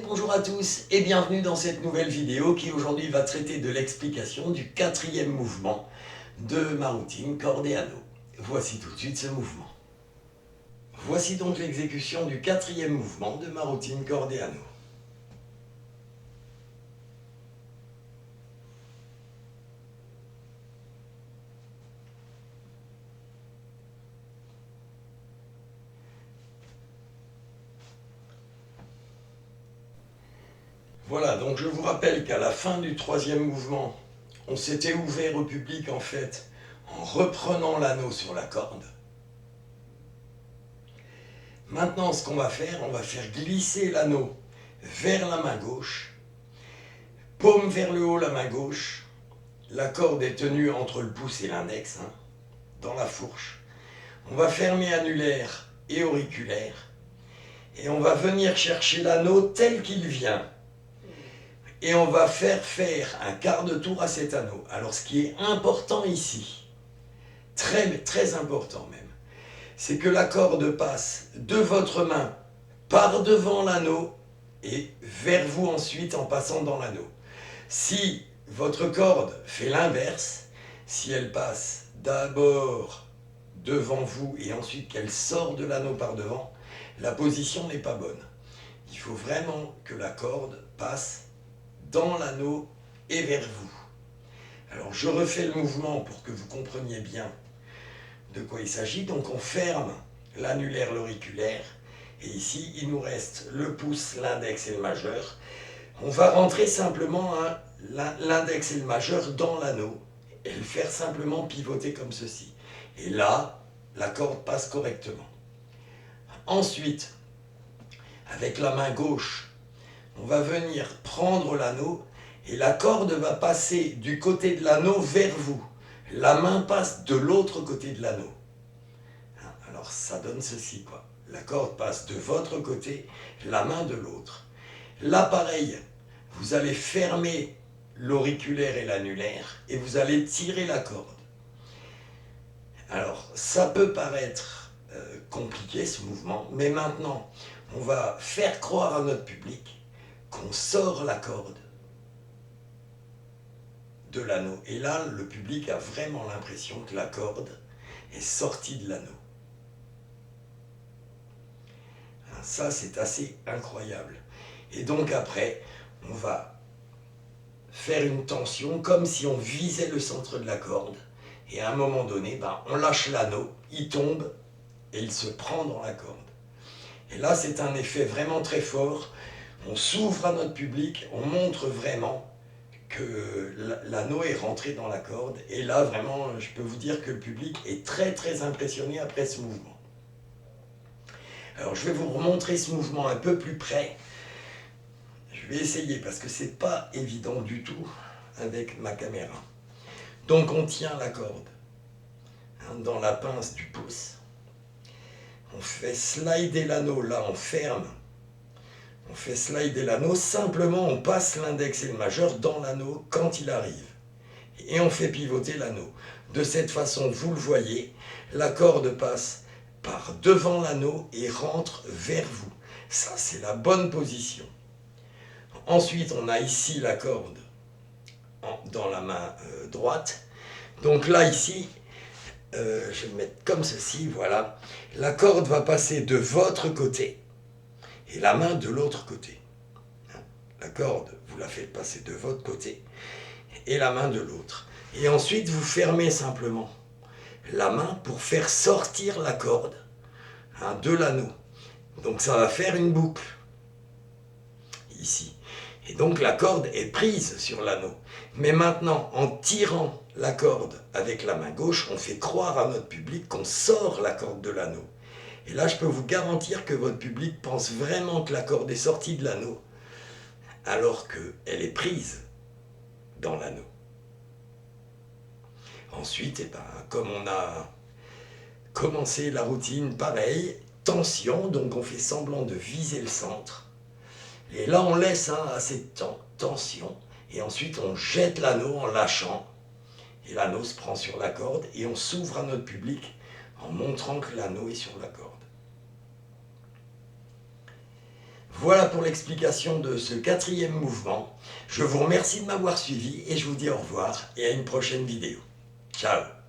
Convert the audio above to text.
bonjour à tous et bienvenue dans cette nouvelle vidéo qui aujourd'hui va traiter de l'explication du quatrième mouvement de ma routine corde et anneau. Voici tout de suite ce mouvement. Voici donc l'exécution du quatrième mouvement de ma routine corde et anneau. Voilà, donc je vous rappelle qu'à la fin du troisième mouvement, on s'était ouvert au public en fait en reprenant l'anneau sur la corde. Maintenant, ce qu'on va faire, on va faire glisser l'anneau vers la main gauche, paume vers le haut la main gauche, la corde est tenue entre le pouce et l'index, dans la fourche. On va fermer annulaire et auriculaire, et on va venir chercher l'anneau tel qu'il vient. Et on va faire un quart de tour à cet anneau. Alors ce qui est important ici, très important même, c'est que la corde passe de votre main par devant l'anneau et vers vous ensuite en passant dans l'anneau. Si votre corde fait l'inverse, si elle passe d'abord devant vous et ensuite qu'elle sort de l'anneau par devant, la position n'est pas bonne. Il faut vraiment que la corde passe dans l'anneau et vers vous. Alors je refais le mouvement pour que vous compreniez bien de quoi il s'agit. Donc on ferme l'annulaire, l'auriculaire, et ici il nous reste le pouce, l'index et le majeur. On va rentrer simplement l'index et le majeur dans l'anneau et le faire simplement pivoter comme ceci. Et là, la corde passe correctement. Ensuite, avec la main gauche, on va venir prendre l'anneau et la corde va passer du côté de l'anneau vers vous. La main passe de l'autre côté de l'anneau. Alors ça donne ceci, quoi. La corde passe de votre côté, la main de l'autre. Là, pareil, vous allez fermer l'auriculaire et l'annulaire et vous allez tirer la corde. Alors, ça peut paraître compliqué ce mouvement, mais maintenant, on va faire croire à notre public qu'on sort la corde de l'anneau. Et là, le public a vraiment l'impression que la corde est sortie de l'anneau. Ça, c'est assez incroyable. Et donc après, on va faire une tension comme si on visait le centre de la corde. Et à un moment donné, on lâche l'anneau, il tombe et il se prend dans la corde. Et là, c'est un effet vraiment très fort. On s'ouvre à notre public, on montre vraiment que l'anneau est rentré dans la corde. Et là, vraiment, je peux vous dire que le public est très impressionné après ce mouvement. Alors, je vais vous remontrer ce mouvement un peu plus près. Je vais essayer parce que c'est pas évident du tout avec ma caméra. Donc, on tient la corde dans la pince du pouce. On fait slider l'anneau, là, on ferme. On fait slider l'anneau, simplement on passe l'index et le majeur dans l'anneau quand il arrive. Et on fait pivoter l'anneau. De cette façon, vous le voyez, la corde passe par devant l'anneau et rentre vers vous. Ça, c'est la bonne position. Ensuite, on a ici la corde dans la main droite. Donc là, ici, je vais le mettre comme ceci, voilà. La corde va passer de votre côté et la main de l'autre côté. La corde, vous la faites passer de votre côté et la main de l'autre. Et ensuite, vous fermez simplement la main pour faire sortir la corde de l'anneau. Donc ça va faire une boucle ici. Et donc la corde est prise sur l'anneau. Mais maintenant, en tirant la corde avec la main gauche, on fait croire à notre public qu'on sort la corde de l'anneau. Et là, je peux vous garantir que votre public pense vraiment que la corde est sortie de l'anneau, alors qu'elle est prise dans l'anneau. Ensuite, comme on a commencé la routine, pareil, tension, donc on fait semblant de viser le centre. Et là, on laisse assez de temps, tension, et ensuite on jette l'anneau en lâchant, et l'anneau se prend sur la corde, et on s'ouvre à notre public en montrant que l'anneau est sur la corde. Voilà pour l'explication de ce 4e mouvement. Je vous remercie de m'avoir suivi et je vous dis au revoir et à une prochaine vidéo. Ciao!